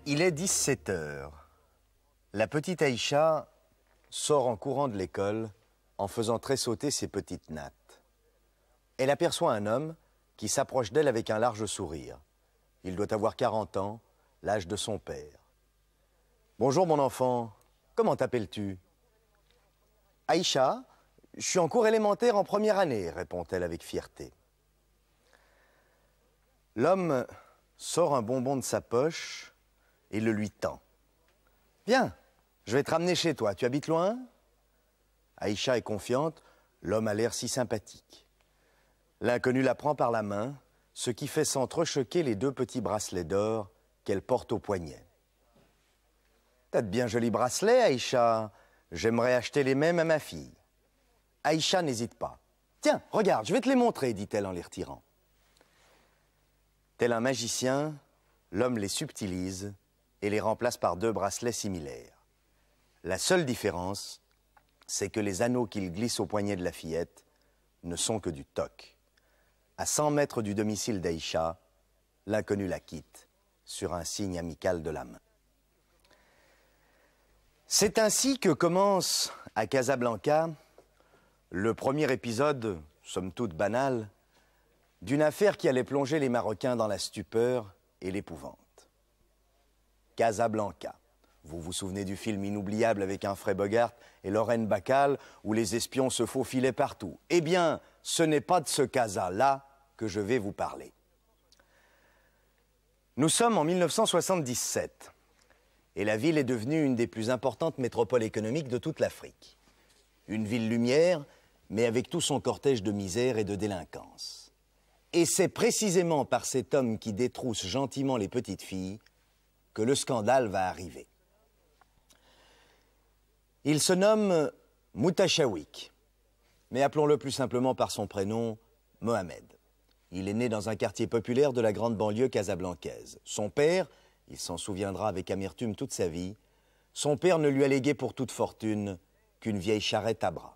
Il est 17 heures. La petite Aïcha sort en courant de l'école en faisant tressauter ses petites nattes. Elle aperçoit un homme qui s'approche d'elle avec un large sourire. Il doit avoir 40 ans, l'âge de son père. « Bonjour mon enfant, comment t'appelles-tu »« Aïcha, je suis en cours élémentaire en première année », répond-elle avec fierté. L'homme sort un bonbon de sa poche et le lui tend. « Viens, je vais te ramener chez toi, tu habites loin ?» Aïcha est confiante, l'homme a l'air si sympathique. L'inconnu la prend par la main, ce qui fait s'entrechoquer les deux petits bracelets d'or qu'elle porte au poignet. « T'as de bien jolis bracelets, Aïcha. J'aimerais acheter les mêmes à ma fille. » Aïcha n'hésite pas. « Tiens, regarde, je vais te les montrer, dit-elle en les retirant. Tel un magicien, l'homme les subtilise et les remplace par deux bracelets similaires. La seule différence, c'est que les anneaux qu'il glisse au poignet de la fillette ne sont que du toc. À 100 mètres du domicile d'Aïcha, l'inconnu la quitte sur un signe amical de la main. C'est ainsi que commence, à Casablanca, le premier épisode, somme toute banal, d'une affaire qui allait plonger les Marocains dans la stupeur et l'épouvante. Casablanca. Vous vous souvenez du film inoubliable avec Humphrey Bogart et Lorraine Bacall où les espions se faufilaient partout? Eh bien, ce n'est pas de ce Casa-là que je vais vous parler. Nous sommes en 1977 et la ville est devenue une des plus importantes métropoles économiques de toute l'Afrique. Une ville lumière, mais avec tout son cortège de misère et de délinquance. Et c'est précisément par cet homme qui détrousse gentiment les petites filles que le scandale va arriver. Il se nomme Moutachawik, mais appelons-le plus simplement par son prénom, Mohamed. Il est né dans un quartier populaire de la grande banlieue casablancaise. Son père, il s'en souviendra avec amertume toute sa vie, son père ne lui a légué pour toute fortune qu'une vieille charrette à bras.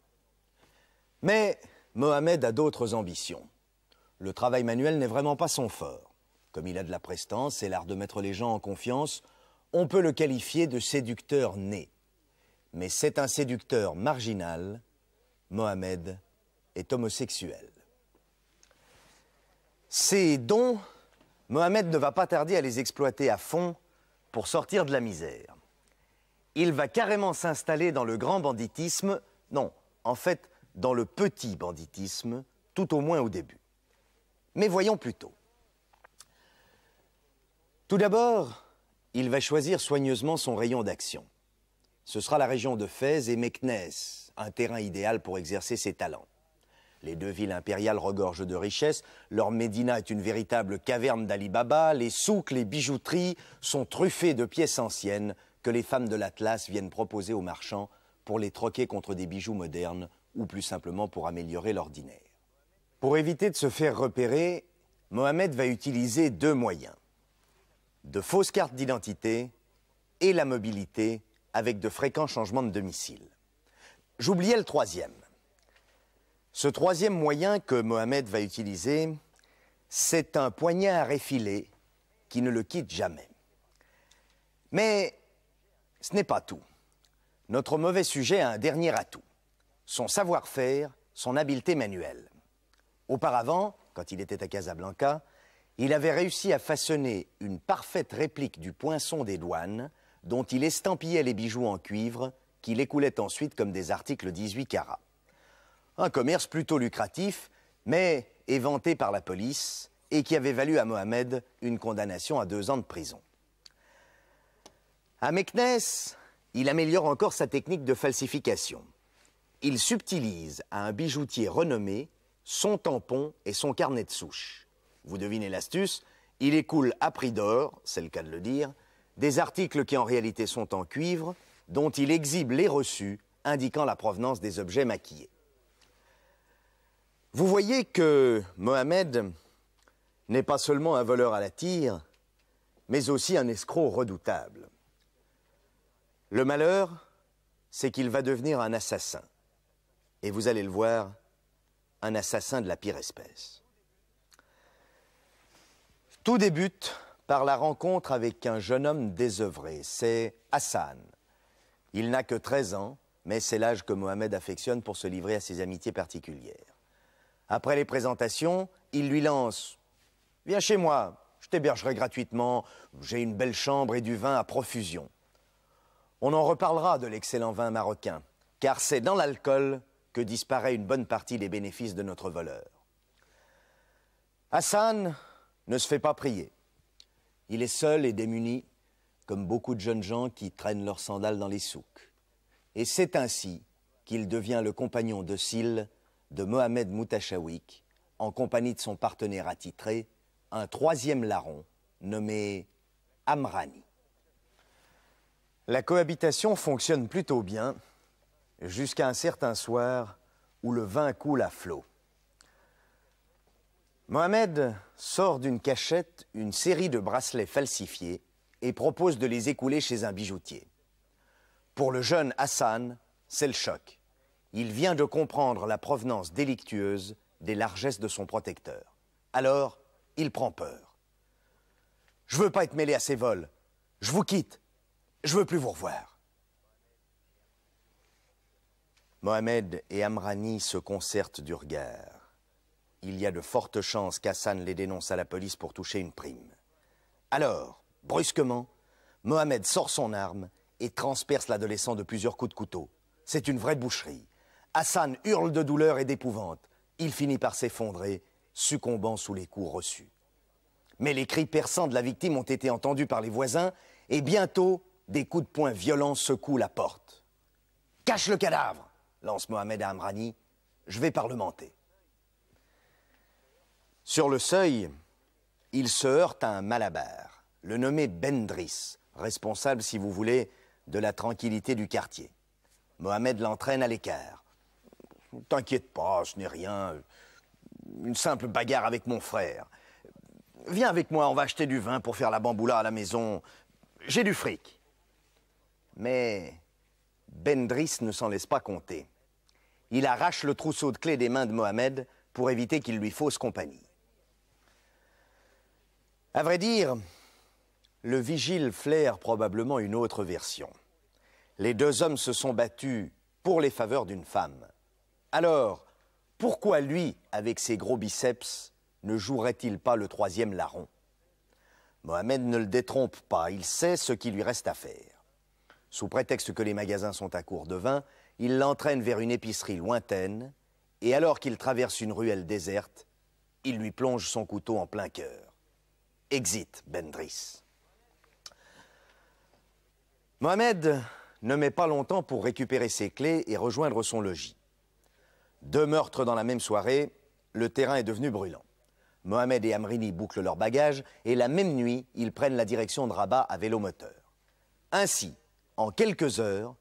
Mais Mohamed a d'autres ambitions. Le travail manuel n'est vraiment pas son fort. Comme il a de la prestance et l'art de mettre les gens en confiance, on peut le qualifier de séducteur né. Mais c'est un séducteur marginal. Mohamed est homosexuel. Ces dons, Mohamed ne va pas tarder à les exploiter à fond pour sortir de la misère. Il va carrément s'installer dans le grand banditisme, non, en fait, dans le petit banditisme, tout au moins au début. Mais voyons plutôt. Tout d'abord, il va choisir soigneusement son rayon d'action. Ce sera la région de Fès et Meknès, un terrain idéal pour exercer ses talents. Les deux villes impériales regorgent de richesses, leur médina est une véritable caverne d'Ali Baba, les souks, les bijouteries sont truffées de pièces anciennes que les femmes de l'Atlas viennent proposer aux marchands pour les troquer contre des bijoux modernes ou plus simplement pour améliorer l'ordinaire. Pour éviter de se faire repérer, Mohamed va utiliser deux moyens. De fausses cartes d'identité et la mobilité avec de fréquents changements de domicile. J'oubliais le troisième. Ce troisième moyen que Mohamed va utiliser, c'est un poignard effilé qui ne le quitte jamais. Mais ce n'est pas tout. Notre mauvais sujet a un dernier atout. Son savoir-faire, son habileté manuelle. Auparavant, quand il était à Casablanca, il avait réussi à façonner une parfaite réplique du poinçon des douanes dont il estampillait les bijoux en cuivre qu'il écoulait ensuite comme des articles 18 carats. Un commerce plutôt lucratif, mais éventé par la police et qui avait valu à Mohamed une condamnation à 2 ans de prison. À Meknès, il améliore encore sa technique de falsification. Il subtilise à un bijoutier renommé son tampon et son carnet de souche. Vous devinez l'astuce, il écoule à prix d'or, c'est le cas de le dire, des articles qui en réalité sont en cuivre, dont il exhibe les reçus indiquant la provenance des objets maquillés. Vous voyez que Mohamed n'est pas seulement un voleur à la tire, mais aussi un escroc redoutable. Le malheur, c'est qu'il va devenir un assassin. Et vous allez le voir, un assassin de la pire espèce. Tout débute par la rencontre avec un jeune homme désœuvré. C'est Hassan. Il n'a que 13 ans, mais c'est l'âge que Mohamed affectionne pour se livrer à ses amitiés particulières. Après les présentations, il lui lance « Viens chez moi, je t'hébergerai gratuitement, j'ai une belle chambre et du vin à profusion. » On en reparlera de l'excellent vin marocain, car c'est dans l'alcool que disparaît une bonne partie des bénéfices de notre voleur. Hassan ne se fait pas prier. Il est seul et démuni, comme beaucoup de jeunes gens qui traînent leurs sandales dans les souks. Et c'est ainsi qu'il devient le compagnon docile de Mohamed Moutachawik, en compagnie de son partenaire attitré, un troisième larron nommé Amrani. La cohabitation fonctionne plutôt bien, jusqu'à un certain soir où le vin coule à flot. Mohamed sort d'une cachette une série de bracelets falsifiés et propose de les écouler chez un bijoutier. Pour le jeune Hassan, c'est le choc. Il vient de comprendre la provenance délictueuse des largesses de son protecteur. Alors, il prend peur. « Je veux pas être mêlé à ces vols. Je vous quitte. Je veux plus vous revoir. » Mohamed et Amrani se concertent du regard. Il y a de fortes chances qu'Hassan les dénonce à la police pour toucher une prime. Alors, brusquement, Mohamed sort son arme et transperce l'adolescent de plusieurs coups de couteau. C'est une vraie boucherie. Hassan hurle de douleur et d'épouvante. Il finit par s'effondrer, succombant sous les coups reçus. Mais les cris perçants de la victime ont été entendus par les voisins et bientôt, des coups de poing violents secouent la porte. « Cache le cadavre !» lance Mohamed à Amrani. « Je vais parlementer. » Sur le seuil, il se heurte à un malabar, le nommé Bendris, responsable, si vous voulez, de la tranquillité du quartier. Mohamed l'entraîne à l'écart. « T'inquiète pas, ce n'est rien. Une simple bagarre avec mon frère. Viens avec moi, on va acheter du vin pour faire la bamboula à la maison. J'ai du fric. » Mais Bendris ne s'en laisse pas compter. Il arrache le trousseau de clés des mains de Mohamed pour éviter qu'il lui fausse compagnie. À vrai dire, le vigile flaire probablement une autre version. Les deux hommes se sont battus pour les faveurs d'une femme. Alors, pourquoi lui, avec ses gros biceps, ne jouerait-il pas le troisième larron? Mohamed ne le détrompe pas, il sait ce qu'il lui reste à faire. Sous prétexte que les magasins sont à court de vin, il l'entraîne vers une épicerie lointaine, et alors qu'il traverse une ruelle déserte, il lui plonge son couteau en plein cœur. Exit Bendris. Mohamed ne met pas longtemps pour récupérer ses clés et rejoindre son logis. 2 meurtres dans la même soirée, le terrain est devenu brûlant. Mohamed et Amrani bouclent leurs bagages et la même nuit, ils prennent la direction de Rabat à vélomoteur. Ainsi, en quelques heures,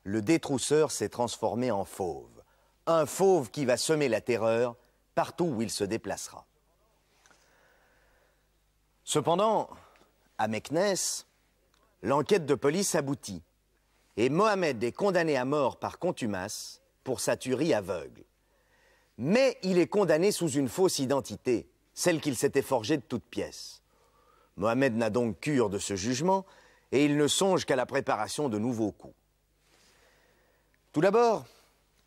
le détrousseur s'est transformé en fauve. Un fauve qui va semer la terreur partout où il se déplacera. Cependant, à Meknès, l'enquête de police aboutit et Mohamed est condamné à mort par contumace pour sa tuerie aveugle. Mais il est condamné sous une fausse identité, celle qu'il s'était forgée de toutes pièces. Mohamed n'a donc cure de ce jugement et il ne songe qu'à la préparation de nouveaux coups. Tout d'abord,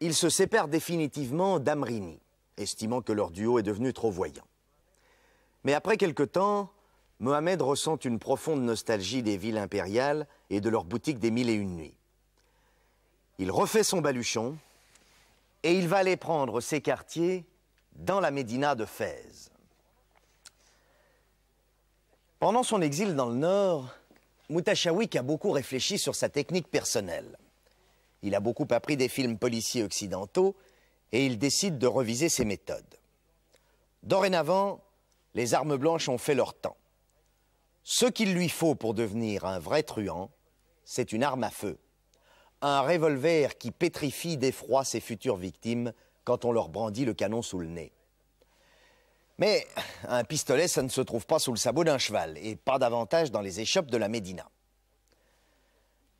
il se sépare définitivement d'Amrani, estimant que leur duo est devenu trop voyant. Mais après quelque temps, Mohamed ressent une profonde nostalgie des villes impériales et de leurs boutiques des 1001 nuits. Il refait son baluchon et il va aller prendre ses quartiers dans la médina de Fès. Pendant son exil dans le Nord, Moutachawik a beaucoup réfléchi sur sa technique personnelle. Il a beaucoup appris des films policiers occidentaux et il décide de reviser ses méthodes. Dorénavant, les armes blanches ont fait leur temps. Ce qu'il lui faut pour devenir un vrai truand, c'est une arme à feu. Un revolver qui pétrifie d'effroi ses futures victimes quand on leur brandit le canon sous le nez. Mais un pistolet, ça ne se trouve pas sous le sabot d'un cheval, et pas davantage dans les échoppes de la Médina.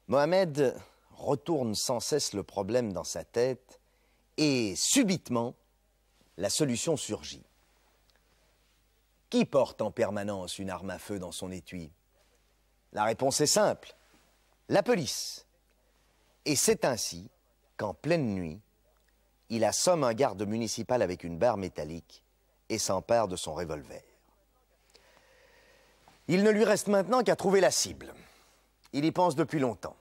Mohamed retourne sans cesse le problème dans sa tête, et subitement, la solution surgit. Qui porte en permanence une arme à feu dans son étui? La réponse est simple, la police. Et c'est ainsi qu'en pleine nuit, il assomme un garde municipal avec une barre métallique et s'empare de son revolver. Il ne lui reste maintenant qu'à trouver la cible. Il y pense depuis longtemps.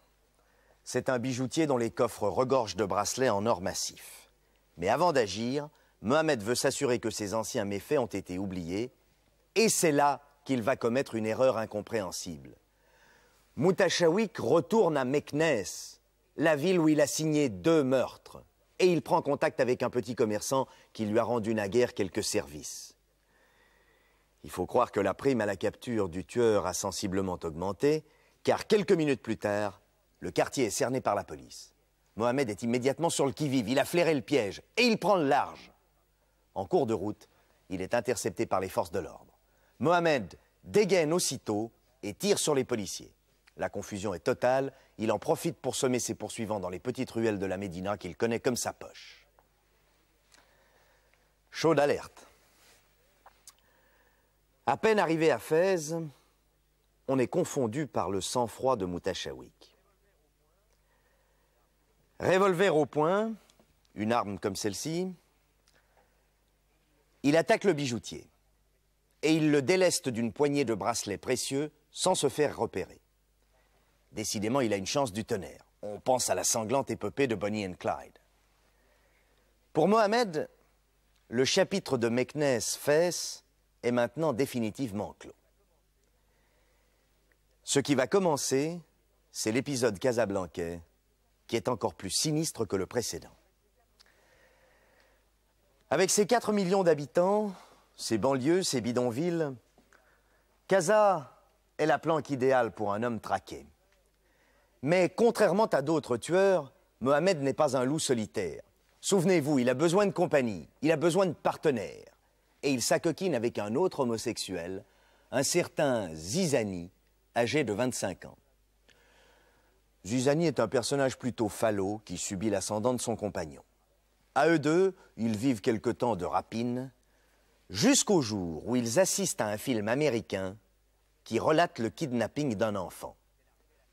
C'est un bijoutier dont les coffres regorgent de bracelets en or massif. Mais avant d'agir, Mohamed veut s'assurer que ses anciens méfaits ont été oubliés, et c'est là qu'il va commettre une erreur incompréhensible. Moutachawik retourne à Meknès, la ville où il a signé 2 meurtres, et il prend contact avec un petit commerçant qui lui a rendu naguère quelques services. Il faut croire que la prime à la capture du tueur a sensiblement augmenté, car quelques minutes plus tard, le quartier est cerné par la police. Mohamed est immédiatement sur le qui-vive, il a flairé le piège, et il prend le large. En cours de route, il est intercepté par les forces de l'ordre. Mohamed dégaine aussitôt et tire sur les policiers. La confusion est totale, il en profite pour semer ses poursuivants dans les petites ruelles de la Médina qu'il connaît comme sa poche. Chaude alerte. À peine arrivé à Fès, on est confondu par le sang-froid de Moutachawik. Revolver au poing, une arme comme celle-ci, il attaque le bijoutier et il le déleste d'une poignée de bracelets précieux sans se faire repérer. Décidément, il a une chance du tonnerre. On pense à la sanglante épopée de Bonnie and Clyde. Pour Mohamed, le chapitre de Meknès-Fès est maintenant définitivement clos. Ce qui va commencer, c'est l'épisode casablancais, qui est encore plus sinistre que le précédent. Avec ses 4 millions d'habitants, ses banlieues, ses bidonvilles, Casa est la planque idéale pour un homme traqué. Mais contrairement à d'autres tueurs, Mohamed n'est pas un loup solitaire. Souvenez-vous, il a besoin de compagnie, il a besoin de partenaires. Et il s'acoquine avec un autre homosexuel, un certain Zizani, âgé de 25 ans. Zizani est un personnage plutôt falot qui subit l'ascendant de son compagnon. À eux deux, ils vivent quelque temps de rapine, jusqu'au jour où ils assistent à un film américain qui relate le kidnapping d'un enfant.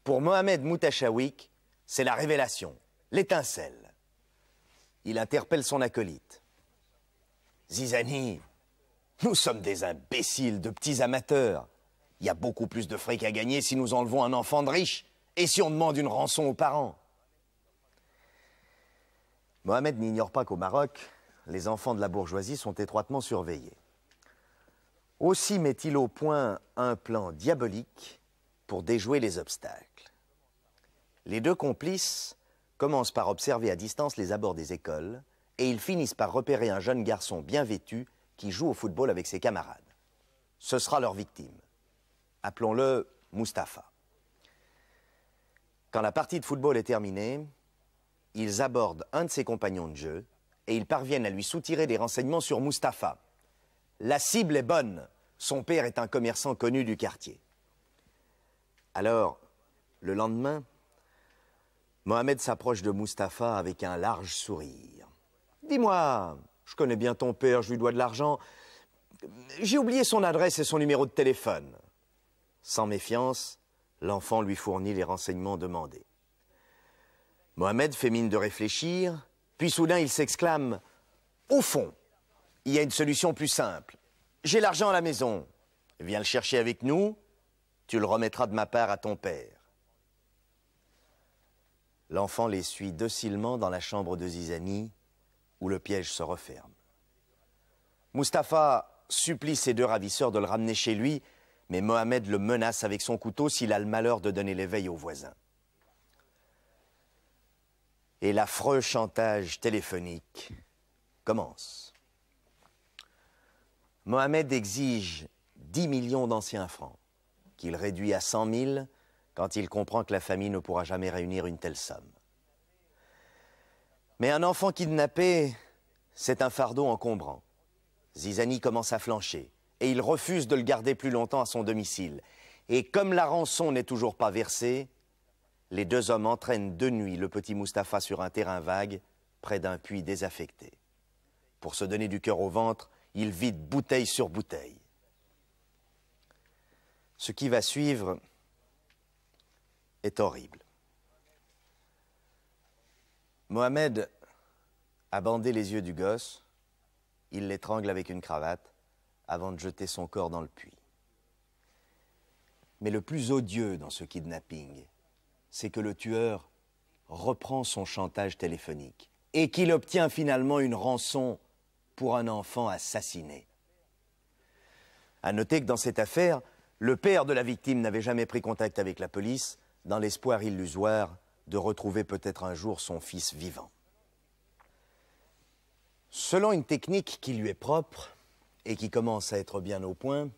Pour Mohamed Moutachawik, c'est la révélation, l'étincelle. Il interpelle son acolyte. Zizani, nous sommes des imbéciles, de petits amateurs. Il y a beaucoup plus de fric à gagner si nous enlevons un enfant de riche et si on demande une rançon aux parents. Mohamed n'ignore pas qu'au Maroc, les enfants de la bourgeoisie sont étroitement surveillés. Aussi met-il au point un plan diabolique pour déjouer les obstacles. Les 2 complices commencent par observer à distance les abords des écoles et ils finissent par repérer un jeune garçon bien vêtu qui joue au football avec ses camarades. Ce sera leur victime. Appelons-le Mustapha. Quand la partie de football est terminée, ils abordent un de ses compagnons de jeu et ils parviennent à lui soutirer des renseignements sur Mustapha. La cible est bonne. Son père est un commerçant connu du quartier. Alors, le lendemain, Mohamed s'approche de Mustapha avec un large sourire. « Dis-moi, je connais bien ton père, je lui dois de l'argent. J'ai oublié son adresse et son numéro de téléphone. » Sans méfiance, l'enfant lui fournit les renseignements demandés. Mohamed fait mine de réfléchir, puis soudain il s'exclame « Au fond, il y a une solution plus simple. J'ai l'argent à la maison. Viens le chercher avec nous, tu le remettras de ma part à ton père. » L'enfant les suit docilement dans la chambre de Zizani, où le piège se referme. Mustapha supplie ses 2 ravisseurs de le ramener chez lui, mais Mohamed le menace avec son couteau s'il a le malheur de donner l'éveil aux voisins. Et l'affreux chantage téléphonique commence. Mohamed exige 10 millions d'anciens francs, qu'il réduit à 100 000 quand il comprend que la famille ne pourra jamais réunir une telle somme. Mais un enfant kidnappé, c'est un fardeau encombrant. Zizani commence à flancher et il refuse de le garder plus longtemps à son domicile. Et comme la rançon n'est toujours pas versée, les 2 hommes entraînent de nuit le petit Mustapha sur un terrain vague, près d'un puits désaffecté. Pour se donner du cœur au ventre, ils vident bouteille sur bouteille. Ce qui va suivre est horrible. Mohamed a bandé les yeux du gosse, il l'étrangle avec une cravate avant de jeter son corps dans le puits. Mais le plus odieux dans ce kidnapping, c'est que le tueur reprend son chantage téléphonique et qu'il obtient finalement une rançon pour un enfant assassiné. À noter que dans cette affaire, le père de la victime n'avait jamais pris contact avec la police dans l'espoir illusoire de retrouver peut-être un jour son fils vivant. Selon une technique qui lui est propre et qui commence à être bien au point,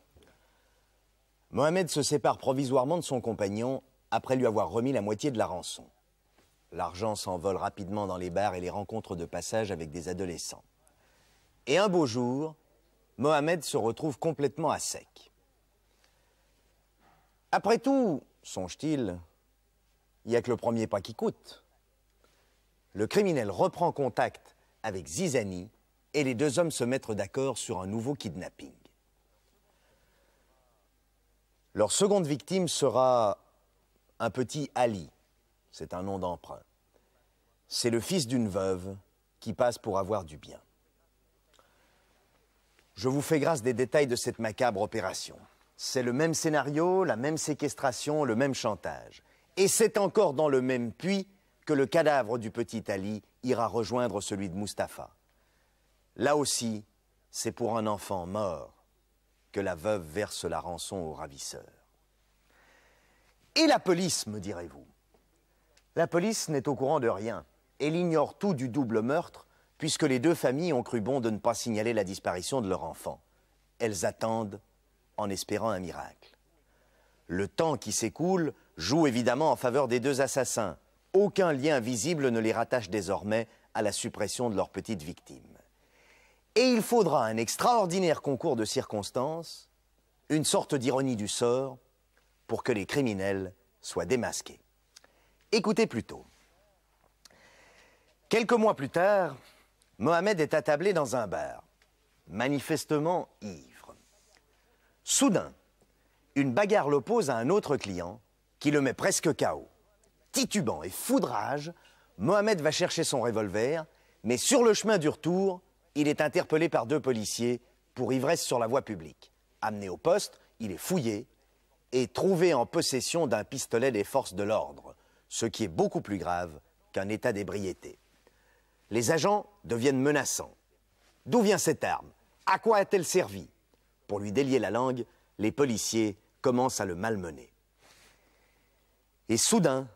Mohamed se sépare provisoirement de son compagnon après lui avoir remis la moitié de la rançon. L'argent s'envole rapidement dans les bars et les rencontres de passage avec des adolescents. Et un beau jour, Mohamed se retrouve complètement à sec. Après tout, songe-t-il, il n'y a que le premier pas qui coûte. Le criminel reprend contact avec Zizani et les deux hommes se mettent d'accord sur un nouveau kidnapping. Leur seconde victime sera un petit Ali. C'est un nom d'emprunt. C'est le fils d'une veuve qui passe pour avoir du bien. Je vous fais grâce des détails de cette macabre opération. C'est le même scénario, la même séquestration, le même chantage. Et c'est encore dans le même puits que le cadavre du petit Ali ira rejoindre celui de Mustapha. Là aussi, c'est pour un enfant mort que la veuve verse la rançon au ravisseur. Et la police, me direz-vous? La police n'est au courant de rien. Elle ignore tout du double meurtre, puisque les deux familles ont cru bon de ne pas signaler la disparition de leur enfant. Elles attendent en espérant un miracle. Le temps qui s'écoule joue évidemment en faveur des deux assassins. Aucun lien visible ne les rattache désormais à la suppression de leur petite victime. Et il faudra un extraordinaire concours de circonstances, une sorte d'ironie du sort, pour que les criminels soient démasqués. Écoutez plutôt. Quelques mois plus tard, Mohamed est attablé dans un bar, manifestement ivre. Soudain, une bagarre l'oppose à un autre client qui le met presque KO. Titubant et fou de rage, Mohamed va chercher son revolver, mais sur le chemin du retour, il est interpellé par deux policiers pour ivresse sur la voie publique. Amené au poste, il est fouillé et trouvé en possession d'un pistolet des forces de l'ordre, ce qui est beaucoup plus grave qu'un état d'ébriété. Les agents deviennent menaçants. D'où vient cette arme? À quoi a-t-elle servi? Pour lui délier la langue, les policiers commencent à le malmener. Et soudain,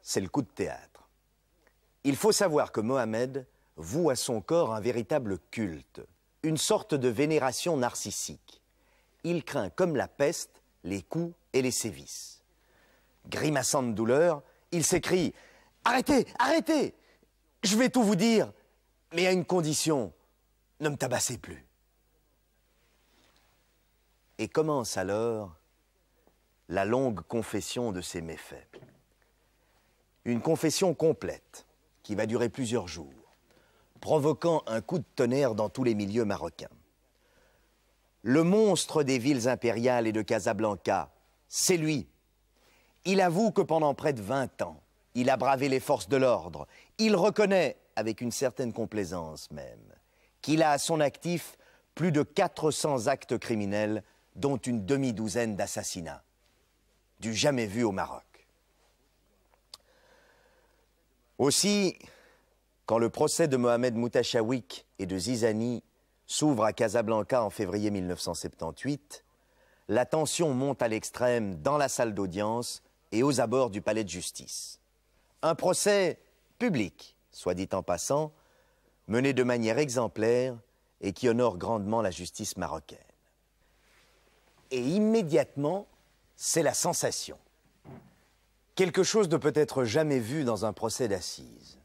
c'est le coup de théâtre. Il faut savoir que Mohamed voue à son corps un véritable culte, une sorte de vénération narcissique. Il craint comme la peste les coups et les sévices. Grimaçant de douleur, il s'écrie « Arrêtez, arrêtez! Je vais tout vous dire, mais à une condition, ne me tabassez plus. » Et commence alors la longue confession de ses méfaits. Une confession complète qui va durer plusieurs jours, provoquant un coup de tonnerre dans tous les milieux marocains. Le monstre des villes impériales et de Casablanca, c'est lui. Il avoue que pendant près de 20 ans, il a bravé les forces de l'ordre. Il reconnaît, avec une certaine complaisance même, qu'il a à son actif plus de 400 actes criminels, dont une demi-douzaine d'assassinats. Du jamais vu au Maroc. Aussi, quand le procès de Mohamed Moutachawik et de Zizani s'ouvre à Casablanca en février 1978, la tension monte à l'extrême dans la salle d'audience et aux abords du palais de justice. Un procès public, soit dit en passant, mené de manière exemplaire et qui honore grandement la justice marocaine. Et immédiatement, c'est la sensation. Quelque chose de peut-être jamais vu dans un procès d'assises.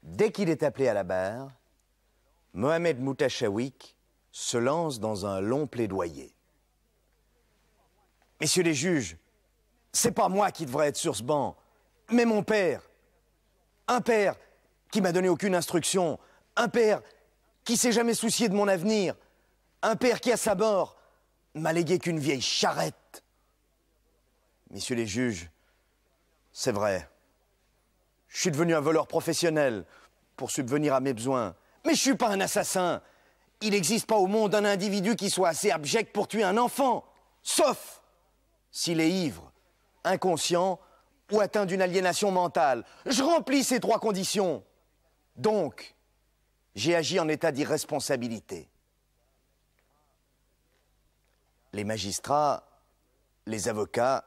Dès qu'il est appelé à la barre, Mohamed Moutachawik se lance dans un long plaidoyer. « Messieurs les juges, c'est pas moi qui devrais être sur ce banc, mais mon père. Un père qui m'a donné aucune instruction, un père qui s'est jamais soucié de mon avenir, un père qui, à sa mort, m'a légué qu'une vieille charrette. Messieurs les juges, c'est vrai. Je suis devenu un voleur professionnel pour subvenir à mes besoins. Mais je ne suis pas un assassin. Il n'existe pas au monde un individu qui soit assez abject pour tuer un enfant, sauf s'il est ivre, inconscient ou atteint d'une aliénation mentale. Je remplis ces 3 conditions. Donc, j'ai agi en état d'irresponsabilité. Les magistrats, les avocats,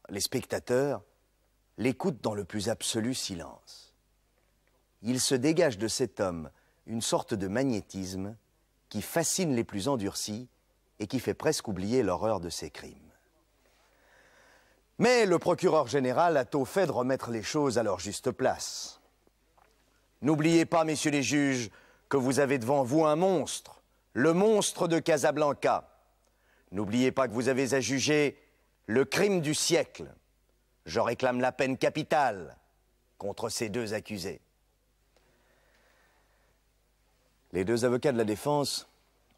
les spectateurs l'écoutent dans le plus absolu silence. Il se dégage de cet homme une sorte de magnétisme qui fascine les plus endurcis et qui fait presque oublier l'horreur de ses crimes. Mais le procureur général a tôt fait de remettre les choses à leur juste place. N'oubliez pas, messieurs les juges, que vous avez devant vous un monstre, le monstre de Casablanca. N'oubliez pas que vous avez à juger le crime du siècle. Je réclame la peine capitale contre ces 2 accusés. Les 2 avocats de la défense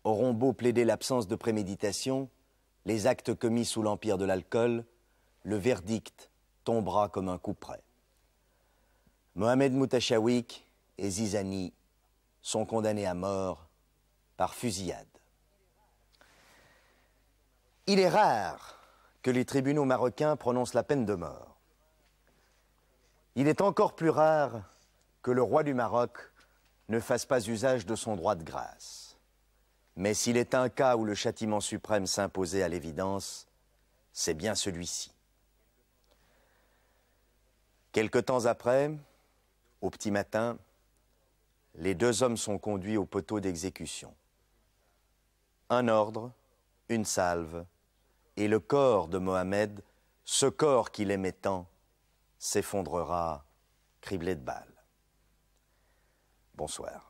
auront beau plaider l'absence de préméditation, les actes commis sous l'empire de l'alcool, le verdict tombera comme un couperet. Mohamed Moutachawik et Zizani sont condamnés à mort par fusillade. Il est rare que les tribunaux marocains prononcent la peine de mort. Il est encore plus rare que le roi du Maroc ne fasse pas usage de son droit de grâce. Mais s'il est un cas où le châtiment suprême s'imposait à l'évidence, c'est bien celui-ci. Quelque temps après, au petit matin, les 2 hommes sont conduits au poteau d'exécution. Un ordre, une salve, et le corps de Mohamed, ce corps qu'il aimait tant, s'effondrera criblé de balles. Bonsoir.